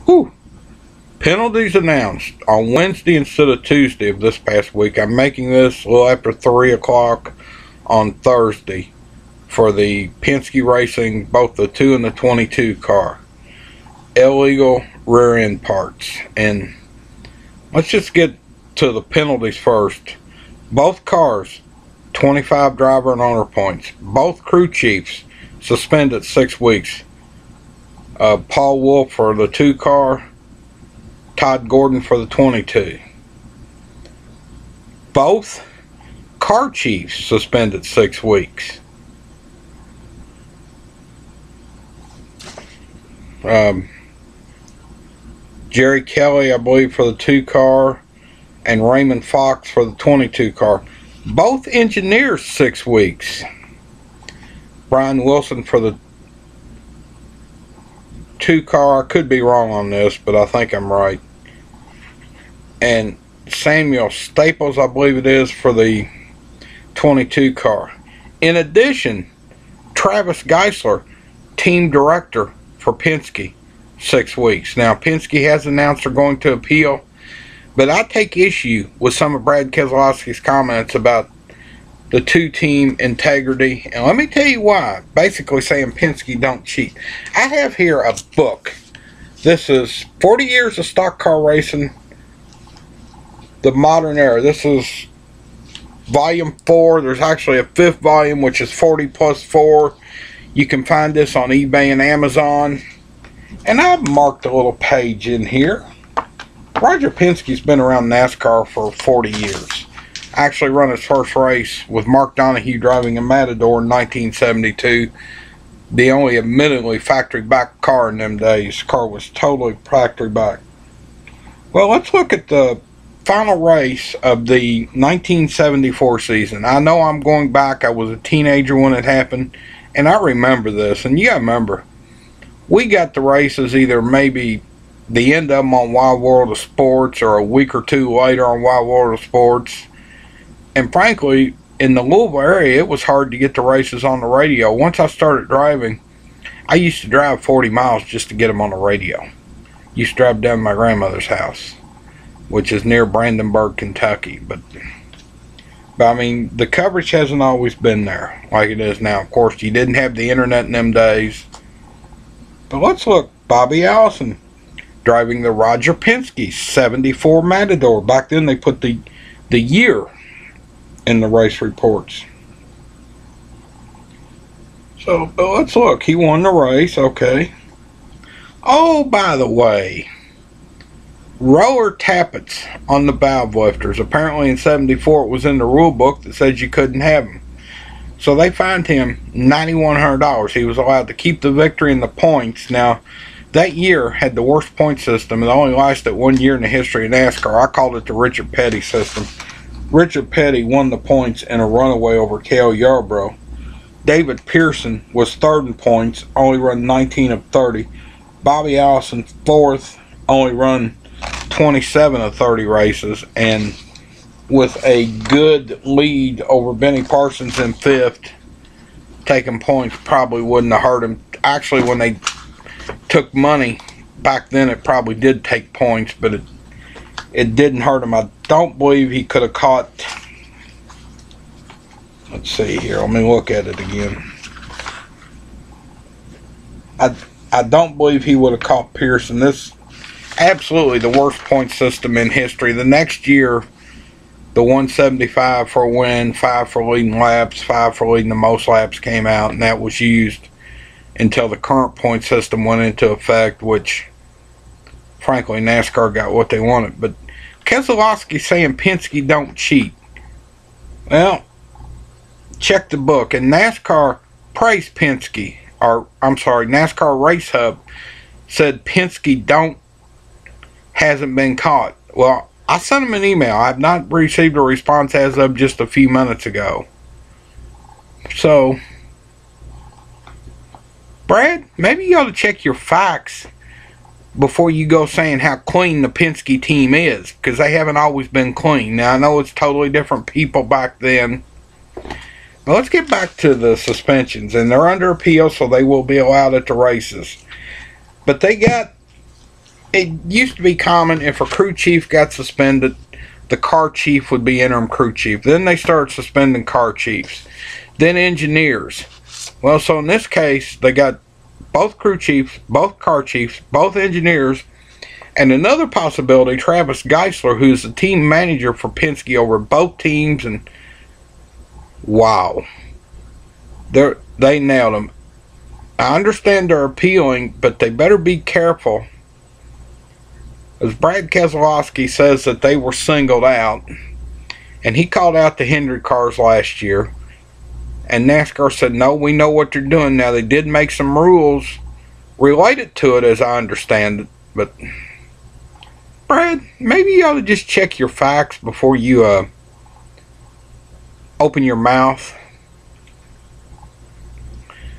Whew. Penalties announced on Wednesday instead of Tuesday of this past week. I'm making this a little after 3 o'clock on Thursday for the Penske Racing, both the 2 and the 22 car. Illegal rear end parts. And let's just get to the penalties first. Both cars, 25 driver and owner points. Both crew chiefs suspended 6 weeks. Paul Wolf for the 2 car, Todd Gordon for the 22. Both car chiefs suspended 6 weeks. Jerry Kelly, I believe, for the 2 car, and Raymond Fox for the 22 car. Both engineers 6 weeks. Brian Wilson for the 2 car. I could be wrong on this, but I think I'm right. And Samuel Staples, I believe it is, for the 22 car. In addition, Travis Geisler, team director for Penske, 6 weeks. Now, Penske has announced they're going to appeal, but I take issue with some of Brad Keselowski's comments about the 2-team integrity, and let me tell you why. Basically saying Penske don't cheat. I have here a book. This is 40 years of stock car racing, the modern era. This is volume 4. There's actually a 5th volume, which is 40 plus 4. You can find this on eBay and Amazon. And I've marked a little page in here. Roger Penske's been around NASCAR for 40 years. Actually run his first race with Mark Donahue driving a Matador in 1972. The only admittedly factory back car in them days. The car was totally factory back. Well, let's look at the final race of the 1974 season. I know I'm going back. I was a teenager when it happened, and I remember this. And you gotta remember, we got the races either maybe the end of them on Wild World of Sports or a week or 2 later on Wild World of Sports. And frankly, in the Louisville area, it was hard to get the races on the radio. Once I started driving, I used to drive 40 miles just to get them on the radio. Used to drive down to my grandmother's house, which is near Brandenburg, Kentucky. But I mean, the coverage hasn't always been there like it is now. Of course, you didn't have the internet in them days. But let's look. Bobby Allison driving the Roger Penske 74 Matador. Back then they put the year in the race reports. So let's look. He won the race. Okay. Oh, by the way, roller tappets on the valve lifters. Apparently in 74 it was in the rule book that says you couldn't have them. So they fined him $9,100. He was allowed to keep the victory and the points. Now, that year had the worst point system. It only lasted 1 year in the history of NASCAR. I called it the Richard Petty system. Richard Petty won the points in a runaway over Cale Yarborough. David Pearson was 3rd in points, only run 19 of 30. Bobby Allison 4th, only run 27 of 30 races, and with a good lead over Benny Parsons in 5th, taking points probably wouldn't have hurt him. Actually, when they took money back then, it probably did take points, but it didn't hurt him. I don't believe he could have caught. Let's see here. Let me look at it again. I don't believe he would have caught Pearson. This absolutely the worst point system in history. The next year, the 175 for a win, 5 for leading laps, 5 for leading the most laps came out, and that was used until the current point system went into effect, which, frankly, NASCAR got what they wanted. But Keselowski saying Penske don't cheat. Well, check the book. And NASCAR praised Penske, or I'm sorry, NASCAR Race Hub said Penske hasn't been caught. Well, I sent him an email. I have not received a response as of just a few minutes ago. So, Brad, maybe you ought to check your facts before you go saying how clean the Penske team is, because they haven't always been clean. Now, I know it's totally different people back then. But let's get back to the suspensions, and they're under appeal, so they will be allowed at the races. But they got it used to be common if a crew chief got suspended, the car chief would be interim crew chief. Then they started suspending car chiefs. Then engineers. Well, so in this case, they got both crew chiefs, both car chiefs, both engineers, and another possibility, Travis Geisler, who's the team manager for Penske over both teams, and wow. They nailed him. I understand they're appealing, but they better be careful. As Brad Keselowski says that they were singled out, and he called out the Hendrick cars last year, and NASCAR said, no, we know what they're doing. Now, they did make some rules related to it, as I understand it, but Brad, maybe you ought to just check your facts before you open your mouth.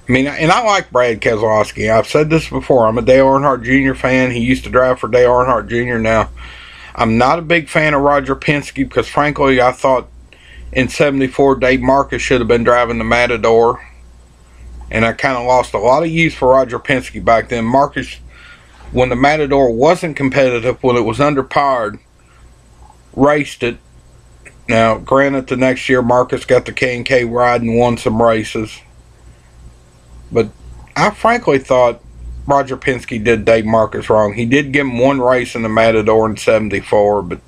I mean, and I like Brad Keselowski. I've said this before. I'm a Dale Earnhardt Jr. fan. He used to drive for Dale Earnhardt Jr. Now, I'm not a big fan of Roger Penske because, frankly, I thought in '74 Dave Marcus should have been driving the Matador. And I kind of lost a lot of use for Roger Penske back then. Marcus, when the Matador wasn't competitive, when it was underpowered, raced it. Now, granted, the next year Marcus got the K&K ride and won some races. But I frankly thought Roger Penske did Dave Marcus wrong. He did give him one race in the Matador in '74, but,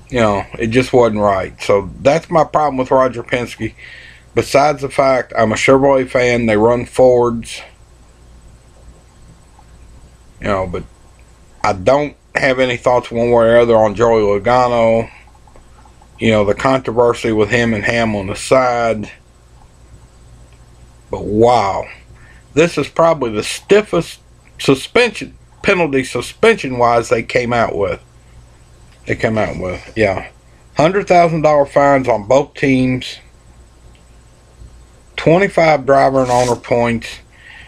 you know, it just wasn't right. So that's my problem with Roger Penske. Besides the fact I'm a Chevrolet fan, they run Fords. You know, but I don't have any thoughts one way or other on Joey Logano. You know, the controversy with him and Hamlin aside. But wow, this is probably the stiffest suspension, penalty suspension-wise they came out with. Yeah. $100,000 fines on both teams. 25 driver and owner points.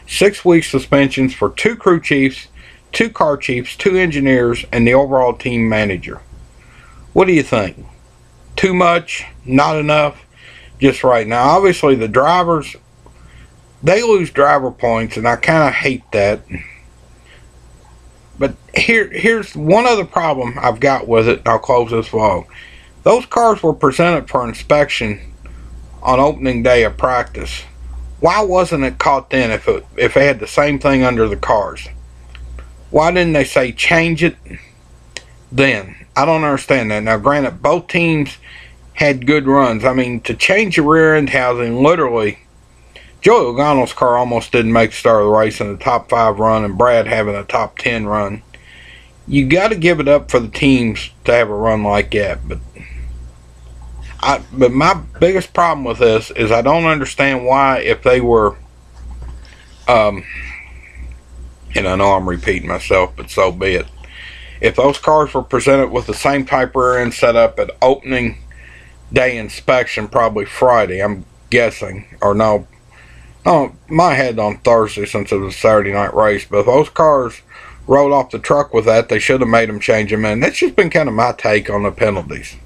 6-week suspensions for 2 crew chiefs, 2 car chiefs, 2 engineers, and the overall team manager. What do you think? Too much? Not enough? Just right. Now, obviously, the drivers, they lose driver points, and I kind of hate that. But here's one other problem I've got with it, and I'll close this vlog. Those cars were presented for inspection on opening day of practice. Why wasn't it caught then if they had the same thing under the cars? Why didn't they say change it then? I don't understand that. Now, granted, both teams had good runs. I mean, to change the rear end housing, literally, Joey Logano's car almost didn't make the start of the race in the top 5 run, and Brad having a top 10 run. You got to give it up for the teams to have a run like that. But my biggest problem with this is I don't understand why, if they were, and I know I'm repeating myself, but so be it. If those cars were presented with the same type rear end setup at opening day inspection, probably Friday, I'm guessing, or no, my head on Thursday since it was a Saturday night race, but if those cars rolled off the truck with that, they should have made them change them in. That's just been kind of my take on the penalties.